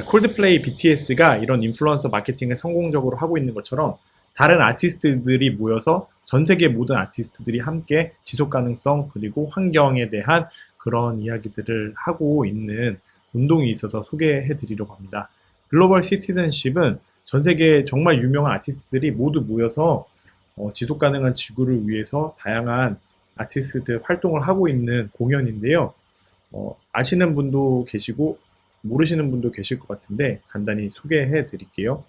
콜드플레이 BTS가 이런 인플루언서 마케팅을 성공적으로 하고 있는 것처럼 다른 아티스트들이 모여서 전 세계 모든 아티스트들이 함께 지속 가능성 그리고 환경에 대한 그런 이야기들을 하고 있는 운동이 있어서 소개해 드리려고 합니다. 글로벌 시티즌십은 전 세계 정말 유명한 아티스트들이 모두 모여서 지속 가능한 지구를 위해서 다양한 아티스트 활동을 하고 있는 공연인데요. 아시는 분도 계시고 모르시는 분도 계실 것 같은데 간단히 소개해 드릴게요.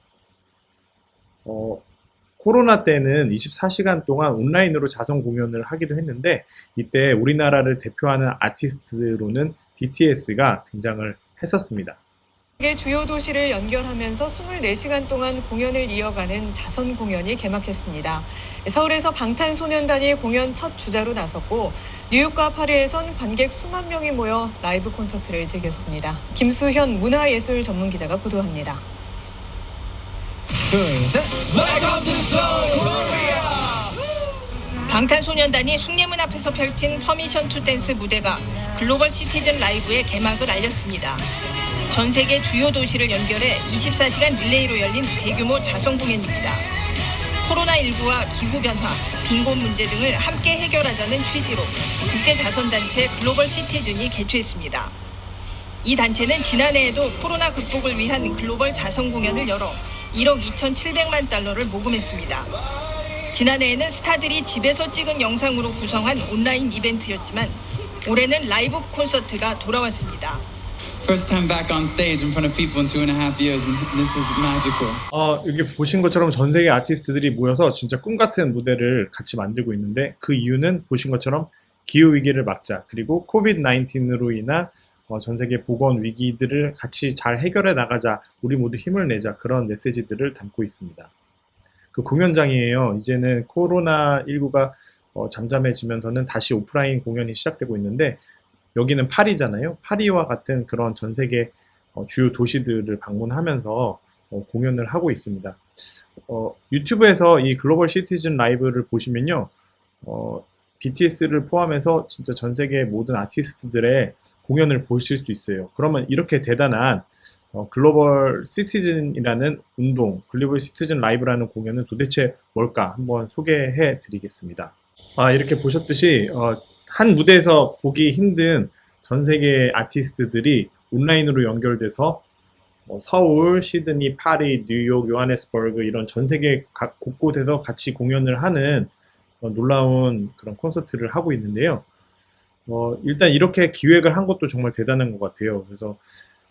코로나 때는 24시간 동안 온라인으로 자선 공연을 하기도 했는데 이때 우리나라를 대표하는 아티스트로는 BTS가 등장을 했었습니다. 세계 주요 도시를 연결하면서 24시간 동안 공연을 이어가는 자선 공연이 개막했습니다. 서울에서 방탄소년단이 공연 첫 주자로 나섰고 뉴욕과 파리에선 관객 수만 명이 모여 라이브 콘서트를 즐겼습니다. 김수현 문화예술 전문기자가 보도합니다. 방탄소년단이 숭례문 앞에서 펼친 퍼미션 투 댄스 무대가 글로벌 시티즌 라이브의 개막을 알렸습니다. 전 세계 주요 도시를 연결해 24시간 릴레이로 열린 대규모 자선 공연입니다. 코로나19와 기후변화, 빈곤 문제 등을 함께 해결하자는 취지로 국제자선단체 글로벌 시티즌이 개최했습니다. 이 단체는 지난해에도 코로나 극복을 위한 글로벌 자선 공연을 열어 1억 2,700만 달러를 모금했습니다. 지난해에는 스타들이 집에서 찍은 영상으로 구성한 온라인 이벤트였지만 올해는 라이브 콘서트가 돌아왔습니다. First time back on stage in front of people in 2.5 years, and this is magical. 여기 보신 것처럼 전 세계 아티스트들이 모여서 진짜 꿈 같은 무대를 같이 만들고 있는데 그 이유는 보신 것처럼 기후 위기를 막자 그리고 코비드 19으로 인한 전 세계 보건 위기들을 같이 잘 해결해 나가자 우리 모두 힘을 내자 그런 메시지들을 담고 있습니다. 그 공연장이에요. 이제는 코로나19가 잠잠해지면서는 다시 오프라인 공연이 시작되고 있는데 여기는 파리잖아요. 파리와 같은 그런 전 세계 주요 도시들을 방문하면서 공연을 하고 있습니다. 유튜브에서 이 글로벌 시티즌 라이브를 보시면요. BTS를 포함해서 진짜 전 세계 모든 아티스트들의 공연을 보실 수 있어요. 그러면 이렇게 대단한 글로벌 시티즌이라는 운동, 글로벌 시티즌 라이브라는 공연은 도대체 뭘까 한번 소개해 드리겠습니다. 이렇게 보셨듯이 한 무대에서 보기 힘든 전 세계 아티스트들이 온라인으로 연결돼서 서울, 시드니, 파리, 뉴욕, 요하네스버그 이런 전 세계 각 곳곳에서 같이 공연을 하는 놀라운 그런 콘서트를 하고 있는데요. 일단 이렇게 기획을 한 것도 정말 대단한 것 같아요.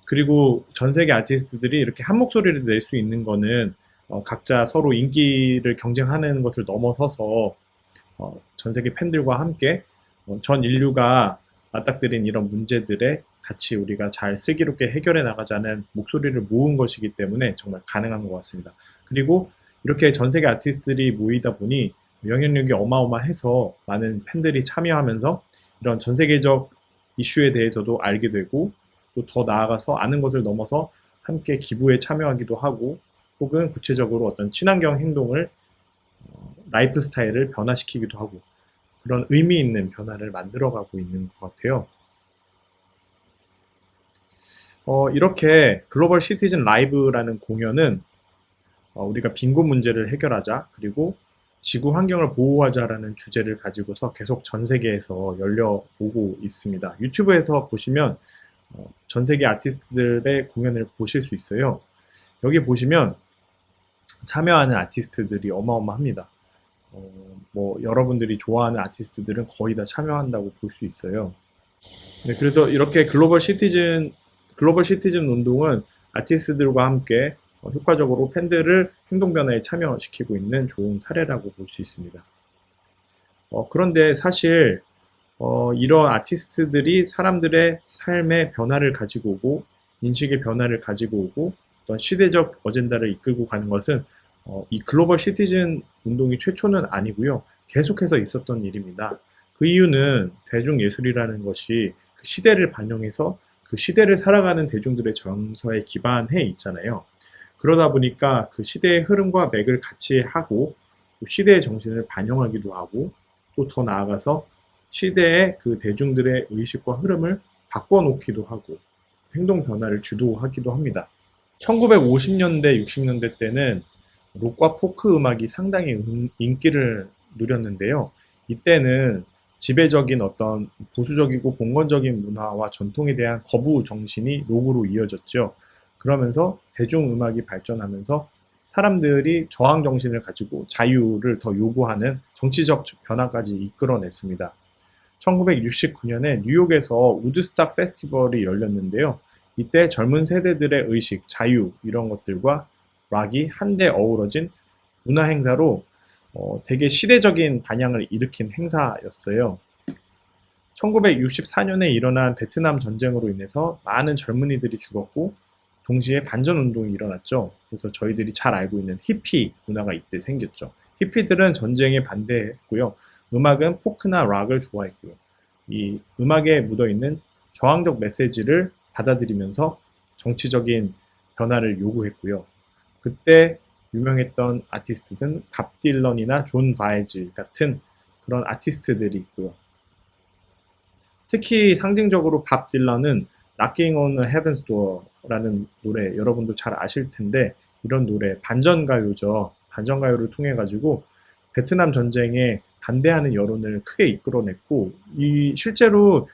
그리고 전 세계 아티스트들이 이렇게 한 목소리를 낼 수 있는 거는 각자 서로 인기를 경쟁하는 것을 넘어서서 전 세계 팬들과 함께 전 인류가 맞닥뜨린 이런 문제들에 같이 우리가 잘 슬기롭게 해결해 나가자는 목소리를 모은 것이기 때문에 정말 가능한 것 같습니다. 그리고 이렇게 전 세계 아티스트들이 모이다 보니 영향력이 어마어마해서 많은 팬들이 참여하면서 이런 전 세계적 이슈에 대해서도 알게 되고 또 더 나아가서 아는 것을 넘어서 함께 기부에 참여하기도 하고 혹은 구체적으로 어떤 친환경 행동을 라이프 스타일을 변화시키기도 하고 그런 의미 있는 변화를 만들어가고 있는 것 같아요. 이렇게 글로벌 시티즌 라이브라는 공연은 우리가 빈곤 문제를 해결하자 그리고 지구 환경을 보호하자라는 주제를 가지고서 계속 전 세계에서 열려오고 있습니다. 유튜브에서 보시면 전 세계 아티스트들의 공연을 보실 수 있어요. 여기 보시면 참여하는 아티스트들이 어마어마합니다. 여러분들이 좋아하는 아티스트들은 거의 다 참여한다고 볼 수 있어요. 네, 그래서 이렇게 글로벌 시티즌 운동은 아티스트들과 함께 효과적으로 팬들을 행동 변화에 참여시키고 있는 좋은 사례라고 볼 수 있습니다. 그런데 사실 이런 아티스트들이 사람들의 삶의 변화를 가지고 오고 인식의 변화를 가지고 오고 어떤 시대적 어젠다를 이끌고 가는 것은 이 글로벌 시티즌 운동이 최초는 아니고요. 계속해서 있었던 일입니다. 그 이유는 대중예술이라는 것이 그 시대를 반영해서 그 시대를 살아가는 대중들의 정서에 기반해 있잖아요. 그러다 보니까 그 시대의 흐름과 맥을 같이 하고 또 시대의 정신을 반영하기도 하고 또 더 나아가서 시대의 그 대중들의 의식과 흐름을 바꿔놓기도 하고 행동 변화를 주도하기도 합니다. 1950년대, 60년대 때는 록과 포크 음악이 상당히 인기를 누렸는데요. 이때는 지배적인 어떤 보수적이고 봉건적인 문화와 전통에 대한 거부 정신이 록으로 이어졌죠. 그러면서 대중음악이 발전하면서 사람들이 저항 정신을 가지고 자유를 더 요구하는 정치적 변화까지 이끌어냈습니다. 1969년에 뉴욕에서 우드스탁 페스티벌이 열렸는데요. 이때 젊은 세대들의 의식, 자유 이런 것들과 락이 한데 어우러진 문화 행사로 되게 시대적인 반향을 일으킨 행사였어요. 1964년에 일어난 베트남 전쟁으로 인해서 많은 젊은이들이 죽었고 동시에 반전 운동이 일어났죠. 그래서 저희들이 잘 알고 있는 히피 문화가 이때 생겼죠. 히피들은 전쟁에 반대했고요. 음악은 포크나 락을 좋아했고요. 이 음악에 묻어있는 저항적 메시지를 받아들이면서 정치적인 변화를 요구했고요. 그때 유명했던 아티스트는 밥 딜런이나 존 바에즈 같은 그런 아티스트들이 있고요. 특히 상징적으로 밥 딜런은 Knocking on a Heaven's Door라는 노래 여러분도 잘 아실 텐데 이런 노래 반전가요죠. 반전가요를 통해 가지고 베트남 전쟁에 반대하는 여론을 크게 이끌어냈고 실제로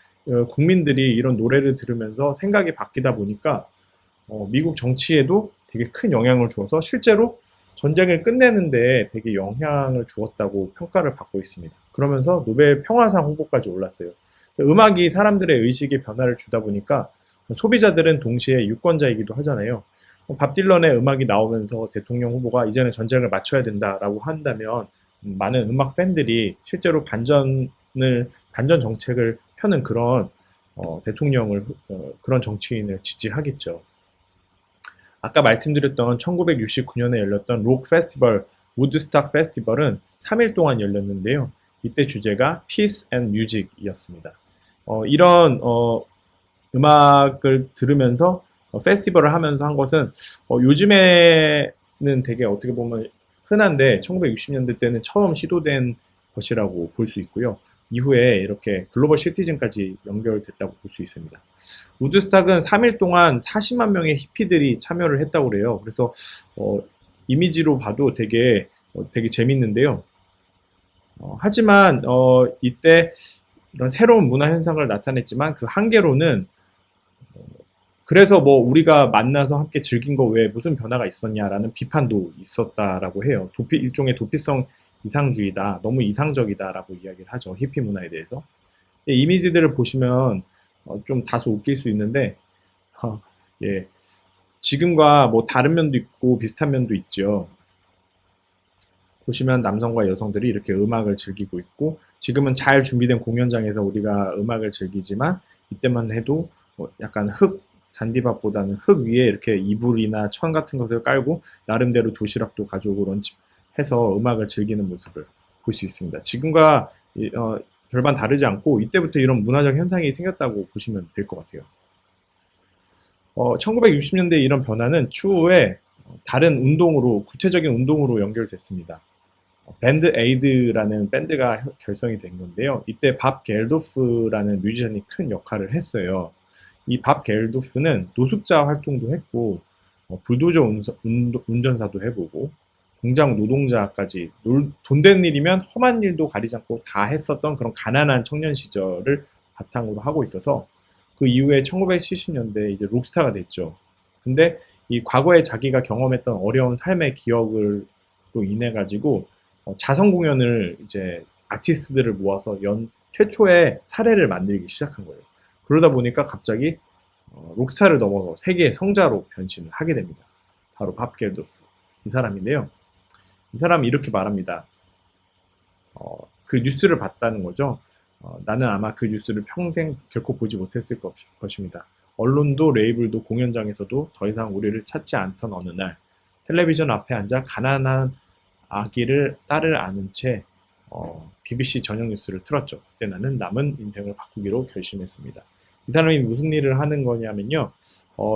국민들이 이런 노래를 들으면서 생각이 바뀌다 보니까 미국 정치에도 되게 큰 영향을 주어서 실제로 전쟁을 끝내는데 되게 영향을 주었다고 평가를 받고 있습니다. 그러면서 노벨 평화상 후보까지 올랐어요. 음악이 사람들의 의식에 변화를 주다 보니까 소비자들은 동시에 유권자이기도 하잖아요. 밥 딜런의 음악이 나오면서 대통령 후보가 이제는 전쟁을 맞춰야 된다라고 한다면 많은 음악 팬들이 실제로 반전 정책을 펴는 그런 대통령을 그런 정치인을 지지하겠죠. 아까 말씀드렸던 1969년에 열렸던 록 페스티벌 우드스탁 페스티벌은 3일 동안 열렸는데요. 이때 주제가 Peace and Music이었습니다. 이런 음악을 들으면서 페스티벌을 하면서 한 것은 요즘에는 되게 어떻게 보면 흔한데 1960년대 때는 처음 시도된 것이라고 볼 수 있고요. 이후에 이렇게 글로벌 시티즌까지 연결됐다고 볼 수 있습니다. 우드스탁은 3일 동안 40만 명의 히피들이 참여를 했다고 그래요. 그래서 이미지로 봐도 되게 재밌는데요. 하지만 이때 이런 새로운 문화 현상을 나타냈지만 그 한계로는 그래서 뭐 우리가 만나서 함께 즐긴 거 외에 무슨 변화가 있었냐라는 비판도 있었다라고 해요. 일종의 도피성 이상주의다, 너무 이상적이다라고 이야기를 하죠. 히피 문화에 대해서. 이미지들을 보시면 좀 다소 웃길 수 있는데 예, 지금과 뭐 다른 면도 있고 비슷한 면도 있죠. 보시면 남성과 여성들이 이렇게 음악을 즐기고 있고 지금은 잘 준비된 공연장에서 우리가 음악을 즐기지만 이때만 해도 약간 잔디밭보다는 흙 위에 이렇게 이불이나 천 같은 것을 깔고 나름대로 도시락도 가져오고 런치해서 음악을 즐기는 모습을 볼 수 있습니다. 지금과 별반 다르지 않고 이때부터 이런 문화적 현상이 생겼다고 보시면 될 것 같아요. 1960년대 이런 변화는 추후에 다른 운동으로 구체적인 운동으로 연결됐습니다. 밴드 에이드라는 밴드가 결성이 된 건데요. 이때 밥 겔도프라는 뮤지션이 큰 역할을 했어요. 이 밥 겔도프는 노숙자 활동도 했고 불도저 운전사도 해보고 공장 노동자까지 돈 되는 일이면 험한 일도 가리지 않고 다 했었던 그런 가난한 청년 시절을 바탕으로 하고 있어서 그 이후에 1970년대에 이제 록스타가 됐죠. 근데 이 과거에 자기가 경험했던 어려운 삶의 기억으로 인해 가지고 자선 공연을 이제 아티스트들을 모아서 최초의 사례를 만들기 시작한 거예요. 그러다 보니까 갑자기 록스타를 넘어서 세계의 성자로 변신을 하게 됩니다. 바로 밥 겔도프 이 사람인데요. 이 사람이 이렇게 말합니다. 그 뉴스를 봤다는 거죠. 나는 아마 그 뉴스를 평생 결코 보지 못했을 것입니다. 언론도 레이블도 공연장에서도 더 이상 우리를 찾지 않던 어느 날 텔레비전 앞에 앉아 가난한 아기를 딸을 안은 채 BBC 저녁 뉴스를 틀었죠. 그때 나는 남은 인생을 바꾸기로 결심했습니다. 이 사람이 무슨 일을 하는 거냐면요.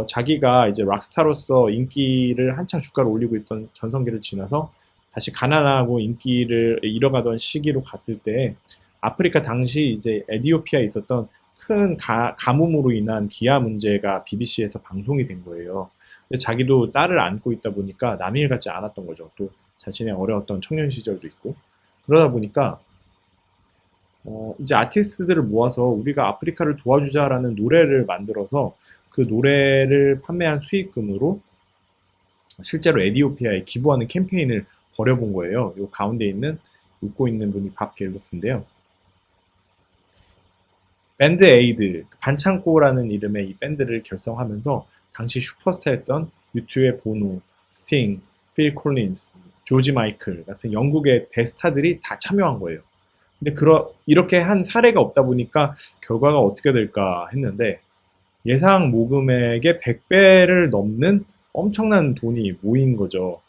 자기가 이제 락스타로서 인기를 한창 주가를 올리고 있던 전성기를 지나서 다시 가난하고 인기를 잃어가던 시기로 갔을 때 아프리카 당시 이제 에티오피아에 있었던 큰 가뭄으로 인한 기아 문제가 BBC에서 방송이 된 거예요. 근데 자기도 딸을 안고 있다 보니까 남일 같지 않았던 거죠. 또 자신의 어려웠던 청년 시절도 있고. 그러다 보니까 이제 아티스트들을 모아서 우리가 아프리카를 도와주자라는 노래를 만들어서 그 노래를 판매한 수익금으로 실제로 에티오피아에 기부하는 캠페인을 벌여본 거예요. 요 가운데 있는 웃고 있는 분이 밥 갤더프인데요. 밴드 에이드, 반창고라는 이름의 이 밴드를 결성하면서 당시 슈퍼스타였던 U2의 보노, 스팅, 필 콜린스, 조지 마이클 같은 영국의 대스타들이 다 참여한 거예요. 근데 이렇게 한 사례가 없다 보니까 결과가 어떻게 될까 했는데 예상 모금액의 100배를 넘는 엄청난 돈이 모인 거죠.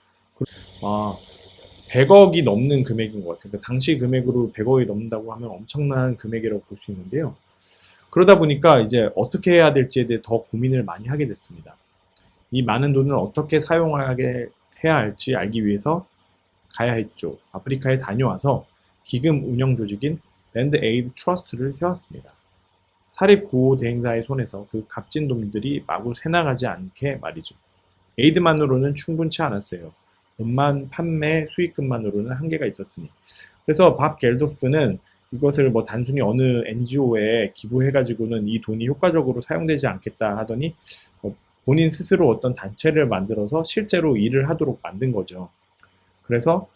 100억이 넘는 금액인 것 같아요. 그러니까 당시 금액으로 100억이 넘는다고 하면 엄청난 금액이라고 볼 수 있는데요. 그러다 보니까 이제 어떻게 해야 될지에 대해 더 고민을 많이 하게 됐습니다. 이 많은 돈을 어떻게 사용하게 해야 할지 알기 위해서 가야 했죠. 아프리카에 다녀와서 기금 운영 조직인 밴드 에이드 트러스트를 세웠습니다. 사립 구호 대행사의 손에서 그 값진 돈들이 마구 새나가지 않게 말이죠. 에이드만으로는 충분치 않았어요. 음반 판매 수익금만으로는 한계가 있었으니. 그래서 밥 갤도프는 이것을 뭐 단순히 어느 NGO에 기부해가지고는 이 돈이 효과적으로 사용되지 않겠다 하더니 본인 스스로 어떤 단체를 만들어서 실제로 일을 하도록 만든 거죠. 그래서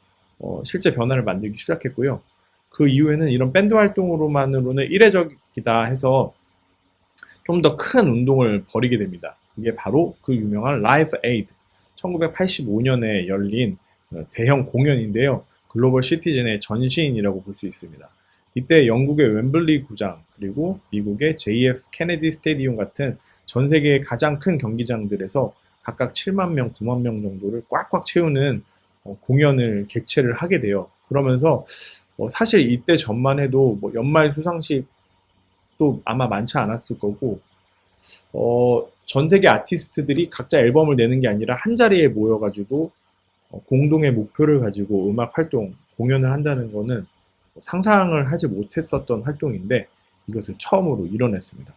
실제 변화를 만들기 시작했고요. 그 이후에는 이런 밴드 활동으로만으로는 이례적이다 해서 좀 더 큰 운동을 벌이게 됩니다. 이게 바로 그 유명한 라이브 에이드 1985년에 열린 대형 공연인데요. 글로벌 시티즌의 전신이라고 볼 수 있습니다. 이때 영국의 웸블리 구장 그리고 미국의 JF 케네디 스테디움 같은 전 세계의 가장 큰 경기장들에서 각각 7만 명, 9만 명 정도를 꽉꽉 채우는 공연을 개최를 하게 돼요. 그러면서 사실 이때 전만 해도 뭐 연말 수상식도 아마 많지 않았을 거고 전 세계 아티스트들이 각자 앨범을 내는 게 아니라 한 자리에 모여가지고 공동의 목표를 가지고 음악 활동, 공연을 한다는 거는 상상을 하지 못했었던 활동인데 이것을 처음으로 이뤄냈습니다.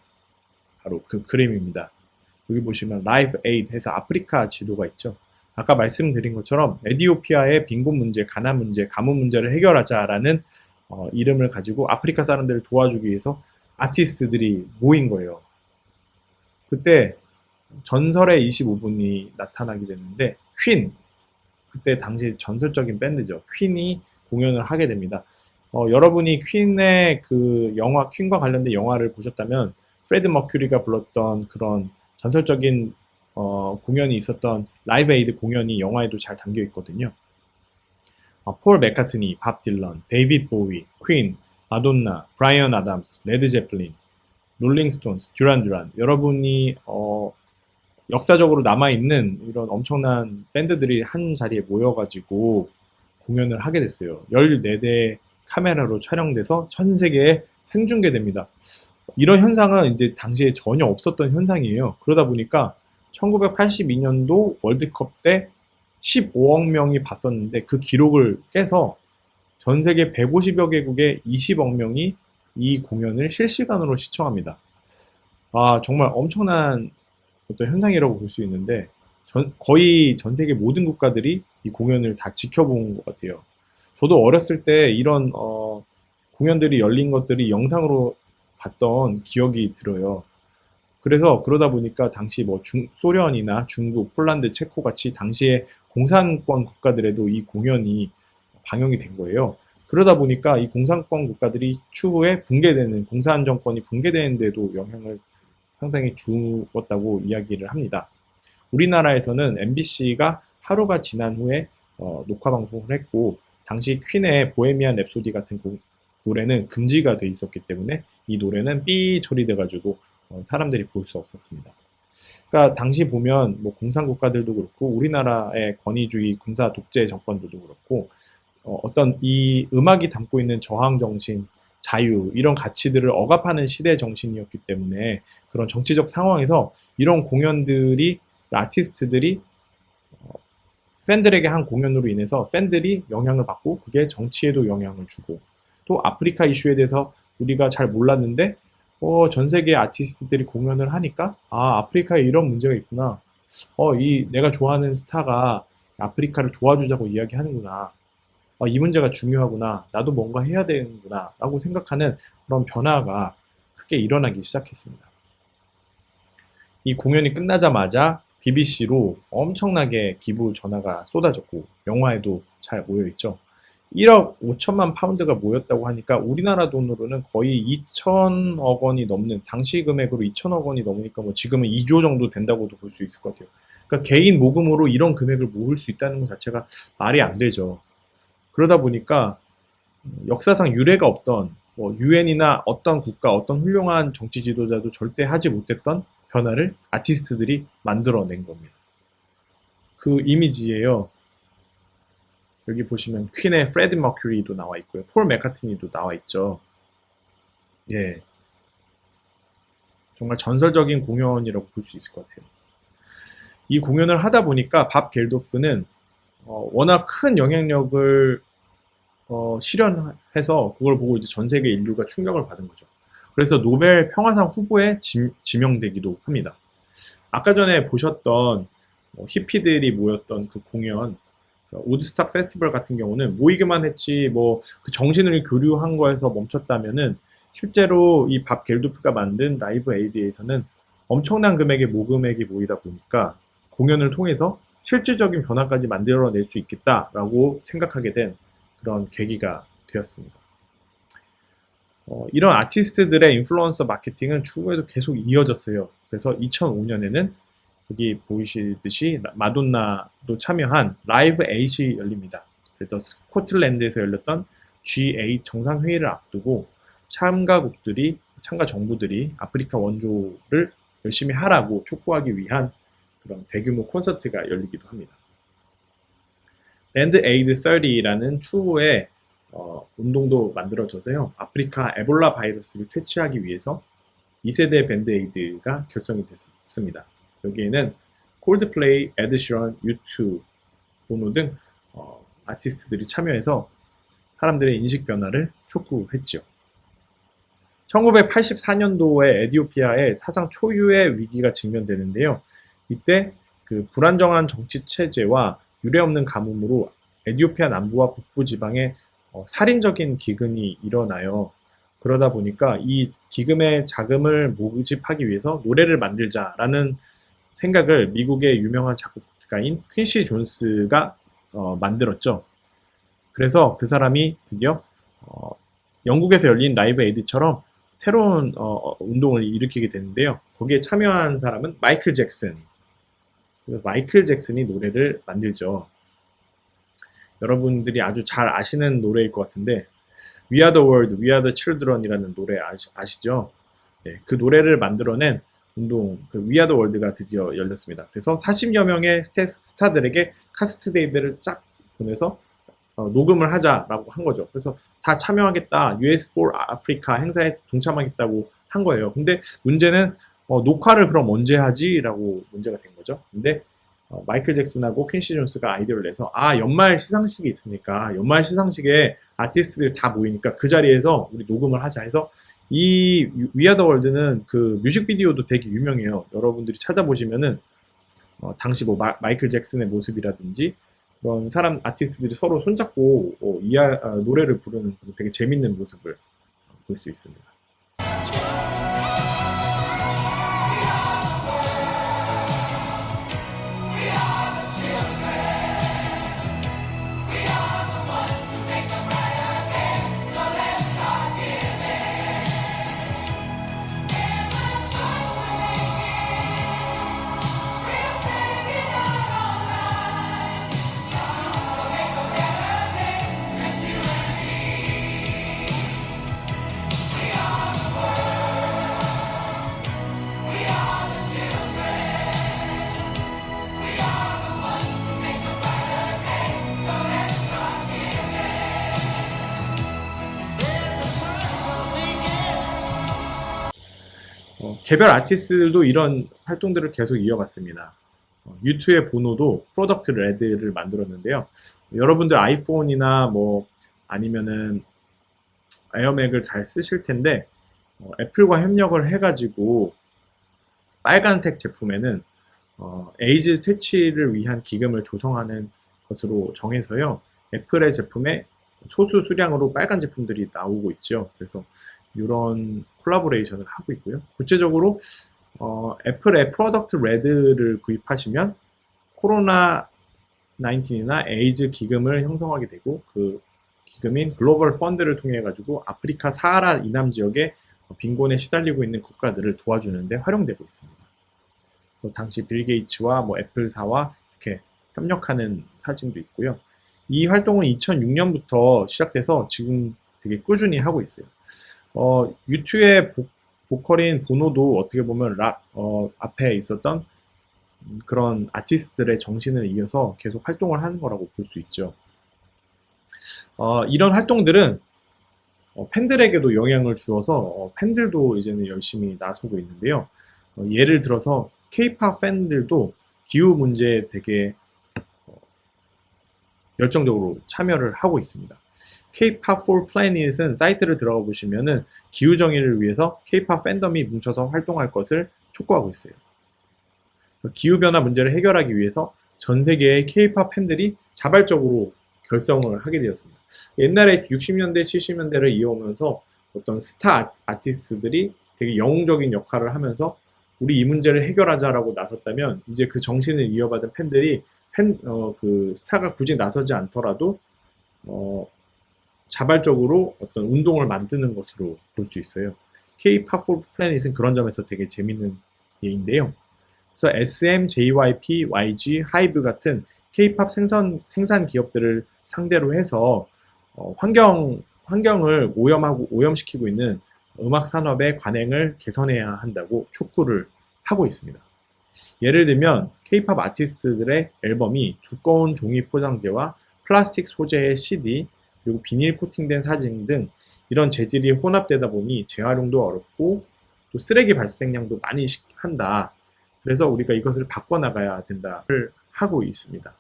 바로 그 그림입니다. 여기 보시면 라이브 에이드 해서 아프리카 지도가 있죠. 아까 말씀드린 것처럼 에티오피아의 빈곤 문제, 가난 문제, 가뭄 문제를 해결하자라는 이름을 가지고 아프리카 사람들을 도와주기 위해서 아티스트들이 모인 거예요. 그때 전설의 25분이 나타나게 됐는데 퀸, 그때 당시 전설적인 밴드죠. 퀸이 공연을 하게 됩니다. 여러분이 퀸의 그 영화, 퀸과 관련된 영화를 보셨다면 프레드 머큐리가 불렀던 그런 전설적인 공연이 있었던 라이브 에이드 공연이 영화에도 잘 담겨 있거든요. 폴 맥카트니, 밥 딜런, 데이비드 보위, 퀸, 마돈나, 브라이언 아담스, 레드 제플린, 롤링스톤스, 듀란 듀란, 여러분이 역사적으로 남아있는 이런 엄청난 밴드들이 한 자리에 모여가지고 공연을 하게 됐어요. 14대 카메라로 촬영돼서 전 세계에 생중계됩니다. 이런 현상은 이제 당시에 전혀 없었던 현상이에요. 그러다 보니까 1982년도 월드컵 때 15억 명이 봤었는데 그 기록을 깨서 전 세계 150여 개국의 20억 명이 이 공연을 실시간으로 시청합니다. 정말 엄청난 어떤 현상이라고 볼 수 있는데 거의 전 세계 모든 국가들이 이 공연을 다 지켜본 것 같아요. 저도 어렸을 때 이런 공연들이 열린 것들이 영상으로 봤던 기억이 들어요. 그래서 그러다 보니까 당시 뭐 소련이나 중국, 폴란드, 체코 같이 당시에 공산권 국가들에도 이 공연이 방영이 된 거예요. 그러다 보니까 이 공산권 국가들이 추후에 붕괴되는, 공산 정권이 붕괴되는데도 영향을 상당히 주었다고 이야기를 합니다. 우리나라에서는 MBC가 하루가 지난 후에 녹화 방송을 했고 당시 퀸의 보헤미안 랩소디 같은 노래는 금지가 돼 있었기 때문에 이 노래는 삐 처리돼 가지고 사람들이 볼 수 없었습니다. 그러니까 당시 보면 뭐 공산국가들도 그렇고 우리나라의 권위주의 군사 독재 정권들도 그렇고 어떤 이 음악이 담고 있는 저항 정신, 자유 이런 가치들을 억압하는 시대 정신이었기 때문에 그런 정치적 상황에서 이런 공연들이 아티스트들이 팬들에게 한 공연으로 인해서 팬들이 영향을 받고 그게 정치에도 영향을 주고 또 아프리카 이슈에 대해서 우리가 잘 몰랐는데 전 세계 아티스트들이 공연을 하니까 아프리카에 이런 문제가 있구나 이 내가 좋아하는 스타가 아프리카를 도와주자고 이야기하는구나. 이 문제가 중요하구나. 나도 뭔가 해야 되는구나. 라고 생각하는 그런 변화가 크게 일어나기 시작했습니다. 이 공연이 끝나자마자 BBC로 엄청나게 기부 전화가 쏟아졌고 영화에도 잘 모여있죠. 1억 5천만 파운드가 모였다고 하니까 우리나라 돈으로는 거의 2천억 원이 넘는, 당시 금액으로 2천억 원이 넘으니까 뭐 지금은 2조 정도 된다고도 볼 수 있을 것 같아요. 그러니까 개인 모금으로 이런 금액을 모을 수 있다는 것 자체가 말이 안 되죠. 그러다 보니까 역사상 유례가 없던 유엔이나 어떤 국가, 어떤 훌륭한 정치 지도자도 절대 하지 못했던 변화를 아티스트들이 만들어낸 겁니다. 그 이미지예요. 여기 보시면 퀸의 프레디 머큐리도 나와 있고요. 폴 맥카트니도 나와 있죠. 예, 정말 전설적인 공연이라고 볼 수 있을 것 같아요. 이 공연을 하다 보니까 밥 겔도프는 워낙 큰 영향력을 실현해서 그걸 보고 이제 전 세계 인류가 충격을 받은 거죠. 그래서 노벨 평화상 후보에 지명되기도 합니다. 아까 전에 보셨던 히피들이 모였던 그 공연, 우드스탁 페스티벌 같은 경우는 모이기만 했지 그 정신을 교류한 거에서 멈췄다면은 실제로 이 밥 겔도프가 만든 라이브 에이드에서는 엄청난 금액의 모금액이 모이다 보니까 공연을 통해서 실질적인 변화까지 만들어낼 수 있겠다라고 생각하게 된 그런 계기가 되었습니다. 이런 아티스트들의 인플루언서 마케팅은 추후에도 계속 이어졌어요. 그래서 2005년에는 여기 보이시듯이 마돈나도 참여한 라이브 8이 열립니다. 그래서 스코틀랜드에서 열렸던 G8 정상회의를 앞두고 참가 정부들이 아프리카 원조를 열심히 하라고 촉구하기 위한 그런 대규모 콘서트가 열리기도 합니다. 밴드 에이드 30라는 추후에 운동도 만들어져서요. 아프리카 에볼라 바이러스를 퇴치하기 위해서 2세대 밴드 에이드가 결성이 됐습니다. 여기에는 콜드플레이, 에드시런, U2, 보노 등 아티스트들이 참여해서 사람들의 인식 변화를 촉구했죠. 1984년도에 에티오피아에 사상 초유의 위기가 직면되는데요. 이때 그 불안정한 정치 체제와 유례없는 가뭄으로 에티오피아 남부와 북부 지방에 살인적인 기근이 일어나요. 그러다 보니까 이 기금의 자금을 모집하기 위해서 노래를 만들자라는 생각을 미국의 유명한 작곡가인 퀸시 존스가 만들었죠. 그래서 그 사람이 드디어 영국에서 열린 라이브 에이드처럼 새로운 운동을 일으키게 되는데요. 거기에 참여한 사람은 마이클 잭슨. 마이클 잭슨이 노래를 만들죠. 여러분들이 아주 잘 아시는 노래일 것 같은데 We Are The World, We Are The Children이라는 노래 아시죠? 네, 그 노래를 만들어낸 운동, 그 We Are The World가 드디어 열렸습니다. 그래서 40여 명의 스타들에게 카스트데이들을 쫙 보내서 녹음을 하자라고 한 거죠. 그래서 다 참여하겠다, US for Africa 행사에 동참하겠다고 한 거예요. 근데 문제는 녹화를 그럼 언제 하지? 라고 문제가 된 거죠. 근데 마이클 잭슨하고 퀸시 존스가 아이디어를 내서 연말 시상식이 있으니까 연말 시상식에 아티스트들 다 모이니까 그 자리에서 우리 녹음을 하자 해서 이 We Are The World는 그 뮤직비디오도 되게 유명해요. 여러분들이 찾아보시면은 당시 마이클 잭슨의 모습이라든지 그런 사람 아티스트들이 서로 손잡고 노래를 부르는 되게 재밌는 모습을 볼 수 있습니다. 개별 아티스트들도 이런 활동들을 계속 이어갔습니다. U2의 보노도 프로덕트 레드를 만들었는데요. 여러분들 아이폰이나 아니면은 에어맥을 잘 쓰실 텐데 애플과 협력을 해가지고 빨간색 제품에는 에이즈 퇴치를 위한 기금을 조성하는 것으로 정해서요. 애플의 제품에 소수 수량으로 빨간 제품들이 나오고 있죠. 그래서 이런 콜라보레이션을 하고 있고요. 구체적으로 애플의 프로덕트 레드를 구입하시면 코로나 19이나 에이즈 기금을 형성하게 되고 그 기금인 글로벌 펀드를 통해 가지고 아프리카 사하라 이남 지역에 빈곤에 시달리고 있는 국가들을 도와주는데 활용되고 있습니다. 당시 빌 게이츠와 뭐 애플사와 이렇게 협력하는 사진도 있고요. 이 활동은 2006년부터 시작돼서 지금 되게 꾸준히 하고 있어요. 유튜의 보컬인 보노도 어떻게 보면 앞에 있었던 그런 아티스트들의 정신을 이어서 계속 활동을 하는 거라고 볼 수 있죠. 이런 활동들은 팬들에게도 영향을 주어서 팬들도 이제는 열심히 나서고 있는데요. 예를 들어서 K-팝 팬들도 기후 문제에 되게 열정적으로 참여를 하고 있습니다. K-pop for Planet은 사이트를 들어가 보시면은 기후 정의를 위해서 K-pop 팬덤이 뭉쳐서 활동할 것을 촉구하고 있어요. 기후 변화 문제를 해결하기 위해서 전 세계의 K-pop 팬들이 자발적으로 결성을 하게 되었습니다. 옛날에 60년대, 70년대를 이어오면서 어떤 스타 아티스트들이 되게 영웅적인 역할을 하면서 우리 이 문제를 해결하자라고 나섰다면 이제 그 정신을 이어받은 팬들이 그 스타가 굳이 나서지 않더라도 자발적으로 어떤 운동을 만드는 것으로 볼 수 있어요. K-pop for Planet은 그런 점에서 되게 재밌는 예인데요. 그래서 SM, JYP, YG, 하이브 같은 K-pop 생산 기업들을 상대로 해서 환경을 오염시키고 있는 음악 산업의 관행을 개선해야 한다고 촉구를 하고 있습니다. 예를 들면 K-pop 아티스트들의 앨범이 두꺼운 종이 포장재와 플라스틱 소재의 CD 그리고 비닐 코팅된 사진 등 이런 재질이 혼합되다 보니 재활용도 어렵고 또 쓰레기 발생량도 많이 한다. 그래서 우리가 이것을 바꿔나가야 된다를 하고 있습니다.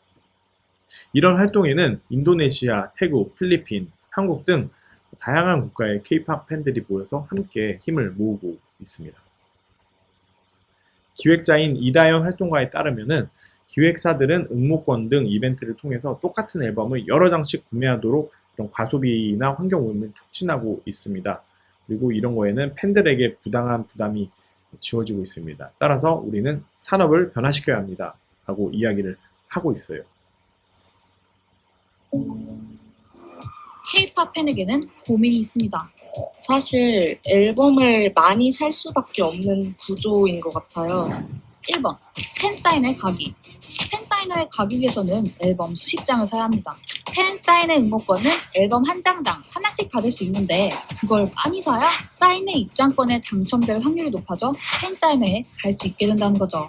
이런 활동에는 인도네시아, 태국, 필리핀, 한국 등 다양한 국가의 K-팝 팬들이 모여서 함께 힘을 모으고 있습니다. 기획자인 이다연 활동가에 따르면은 기획사들은 응모권 등 이벤트를 통해서 똑같은 앨범을 여러 장씩 구매하도록 이런 과소비나 환경오염을 촉진하고 있습니다. 그리고 이런 거에는 팬들에게 부당한 부담이 지워지고 있습니다. 따라서 우리는 산업을 변화시켜야 합니다. 라고 이야기를 하고 있어요. K-팝 팬에게는 고민이 있습니다. 사실 앨범을 많이 살 수밖에 없는 구조인 것 같아요. 1번, 팬사인회 가기. 팬사인회에 가기 위해서는 앨범 수십 장을 사야 합니다. 팬사인회 응모권은 앨범 한 장당 하나씩 받을 수 있는데 그걸 많이 사야 사인회 입장권에 당첨될 확률이 높아져 팬사인회에 갈 수 있게 된다는 거죠.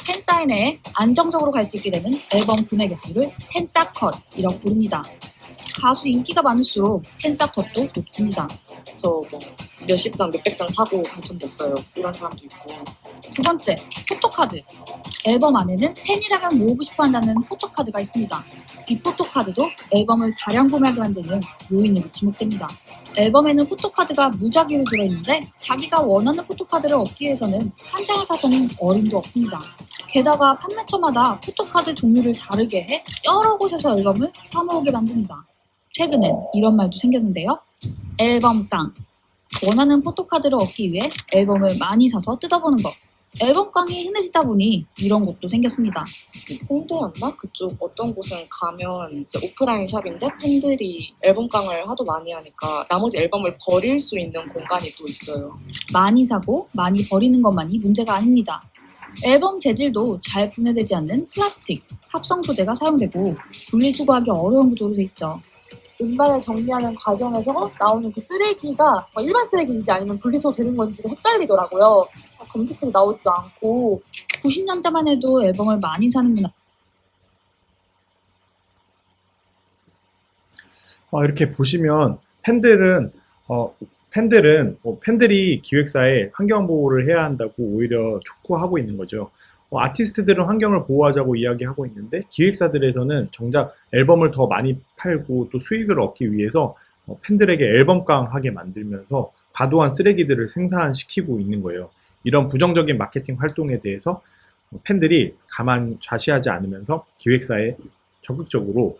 팬사인회에 안정적으로 갈 수 있게 되는 앨범 구매 개수를 팬사컷이라고 부릅니다. 가수 인기가 많을수록 팬사컷도 높습니다. 저 몇십 장, 몇백 장 사고 당첨됐어요. 이런 사람도 있고. 두 번째, 포토카드. 앨범 안에는 팬이라면 모으고 싶어 한다는 포토카드가 있습니다. 이 포토카드도 앨범을 다량 구매하게 만드는 요인으로 지목됩니다. 앨범에는 포토카드가 무작위로 들어있는데 자기가 원하는 포토카드를 얻기 위해서는 한 장을 사서는 어림도 없습니다. 게다가 판매처마다 포토카드 종류를 다르게 해 여러 곳에서 앨범을 사모으게 만듭니다. 최근엔 이런 말도 생겼는데요. 앨범깡. 원하는 포토카드를 얻기 위해 앨범을 많이 사서 뜯어보는 것. 앨범깡이 흔해지다 보니 이런 것도 생겼습니다. 홍대였나? 그쪽 어떤 곳은 가면 이제 오프라인 샵인데 팬들이 앨범깡을 하도 많이 하니까 나머지 앨범을 버릴 수 있는 공간이 또 있어요. 많이 사고 많이 버리는 것만이 문제가 아닙니다. 앨범 재질도 잘 분해되지 않는 플라스틱, 합성 소재가 사용되고 분리수거하기 어려운 구조로 돼 있죠. 음반을 정리하는 과정에서 나오는 그 쓰레기가 일반 쓰레기인지 아니면 분리수거 되는 건지가 헷갈리더라고요. 검색해도 나오지도 않고. 90년대만 해도 앨범을 많이 사는 문화. 이렇게 보시면 팬들이 기획사에 환경 보호를 해야 한다고 오히려 촉구하고 있는 거죠. 아티스트들은 환경을 보호하자고 이야기하고 있는데 기획사들에서는 정작 앨범을 더 많이 팔고 또 수익을 얻기 위해서 팬들에게 앨범깡하게 만들면서 과도한 쓰레기들을 생산시키고 있는 거예요. 이런 부정적인 마케팅 활동에 대해서 팬들이 가만 좌시하지 않으면서 기획사에 적극적으로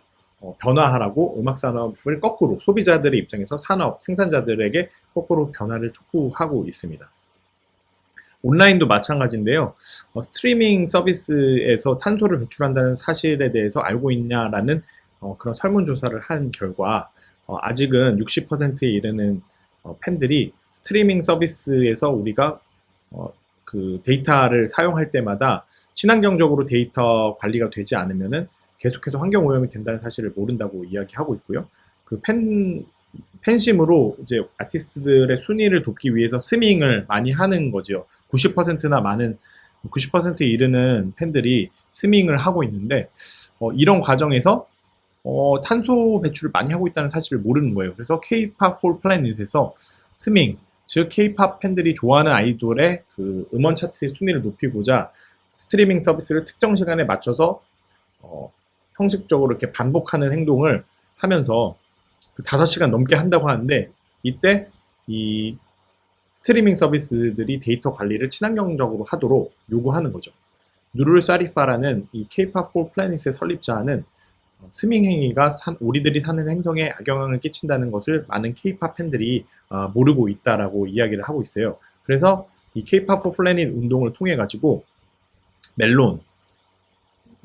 변화하라고 음악 산업을 거꾸로 소비자들의 입장에서 산업, 생산자들에게 거꾸로 변화를 촉구하고 있습니다. 온라인도 마찬가지인데요. 스트리밍 서비스에서 탄소를 배출한다는 사실에 대해서 알고 있냐라는 그런 설문조사를 한 결과 아직은 60%에 이르는 팬들이 스트리밍 서비스에서 우리가 그 데이터를 사용할 때마다 친환경적으로 데이터 관리가 되지 않으면은 계속해서 환경 오염이 된다는 사실을 모른다고 이야기하고 있고요. 그 팬심으로 이제 아티스트들의 순위를 돕기 위해서 스밍을 많이 하는 거죠. 90%나 많은 90%에 이르는 팬들이 스밍을 하고 있는데 이런 과정에서 탄소 배출을 많이 하고 있다는 사실을 모르는 거예요. 그래서 K-pop for Planet에서 스밍, 즉 K-pop 팬들이 좋아하는 아이돌의 그 음원 차트의 순위를 높이고자 스트리밍 서비스를 특정 시간에 맞춰서 형식적으로 이렇게 반복하는 행동을 하면서 5시간 넘게 한다고 하는데, 이때 이 스트리밍 서비스들이 데이터 관리를 친환경적으로 하도록 요구하는 거죠. 누룰 사리파라는 이 K-pop for Planet의 설립자는 스밍 행위가 우리들이 사는 행성에 악영향을 끼친다는 것을 많은 K-pop 팬들이 모르고 있다라고 이야기를 하고 있어요. 그래서 이 K-pop for Planet 운동을 통해 가지고 멜론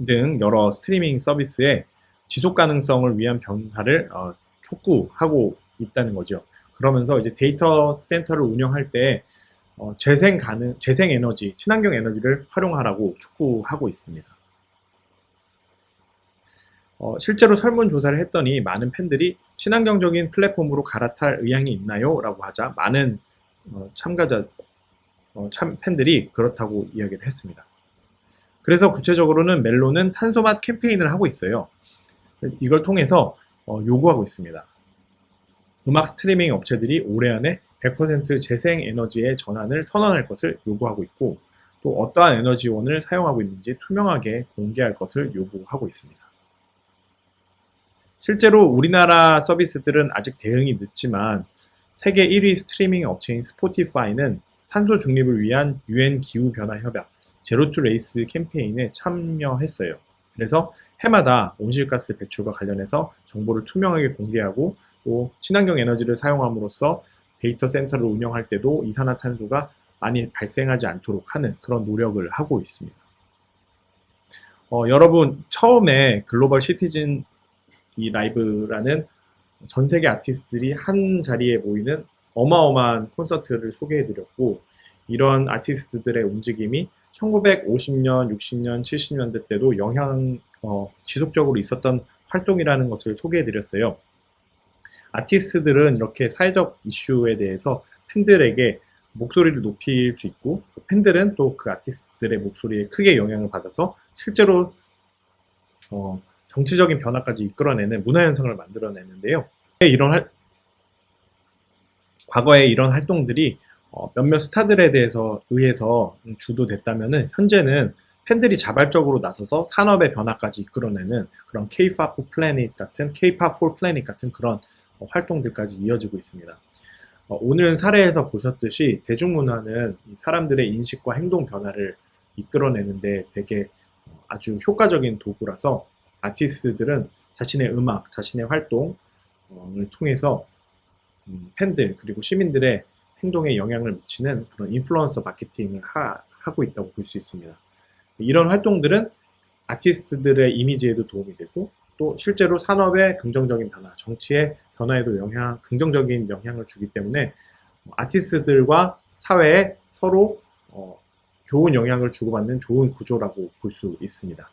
등 여러 스트리밍 서비스의 지속 가능성을 위한 변화를 촉구하고 있다는 거죠. 그러면서 이제 데이터 센터를 운영할 때 재생 에너지, 친환경 에너지를 활용하라고 촉구하고 있습니다. 실제로 설문조사를 했더니 많은 팬들이 친환경적인 플랫폼으로 갈아탈 의향이 있나요? 라고 하자 많은 팬들이 그렇다고 이야기를 했습니다. 그래서 구체적으로는 멜론은 탄소맛 캠페인을 하고 있어요. 이걸 통해서 요구하고 있습니다. 음악 스트리밍 업체들이 올해 안에 100% 재생 에너지의 전환을 선언할 것을 요구하고 있고, 또 어떠한 에너지원을 사용하고 있는지 투명하게 공개할 것을 요구하고 있습니다. 실제로 우리나라 서비스들은 아직 대응이 늦지만 세계 1위 스트리밍 업체인 스포티파이는 탄소 중립을 위한 UN 기후변화 협약 제로 투 레이스 캠페인에 참여했어요. 그래서 해마다 온실가스 배출과 관련해서 정보를 투명하게 공개하고, 또 친환경 에너지를 사용함으로써 데이터 센터를 운영할 때도 이산화탄소가 많이 발생하지 않도록 하는 그런 노력을 하고 있습니다. 여러분, 처음에 글로벌 시티즌 이 라이브라는 전 세계 아티스트들이 한 자리에 모이는 어마어마한 콘서트를 소개해드렸고, 이런 아티스트들의 움직임이 1950년, 60년, 70년대 때도 지속적으로 있었던 활동이라는 것을 소개해드렸어요. 아티스트들은 이렇게 사회적 이슈에 대해서 팬들에게 목소리를 높일 수 있고, 팬들은 또 그 아티스트들의 목소리에 크게 영향을 받아서 실제로 정치적인 변화까지 이끌어내는 문화현상을 만들어내는데요. 과거에 이런 활동들이 몇몇 스타들에 의해서 주도됐다면은, 현재는 팬들이 자발적으로 나서서 산업의 변화까지 이끌어내는 그런 K-pop for Planet 같은 그런 활동들까지 이어지고 있습니다. 오늘 사례에서 보셨듯이 대중문화는 사람들의 인식과 행동 변화를 이끌어내는데 되게 아주 효과적인 도구라서, 아티스트들은 자신의 음악, 자신의 활동을 통해서 팬들 그리고 시민들의 행동에 영향을 미치는 그런 인플루언서 마케팅을 하고 있다고 볼 수 있습니다. 이런 활동들은 아티스트들의 이미지에도 도움이 되고, 또 실제로 산업의 긍정적인 변화, 정치의 변화에도 긍정적인 영향을 주기 때문에 아티스트들과 사회에 서로 좋은 영향을 주고받는 좋은 구조라고 볼 수 있습니다.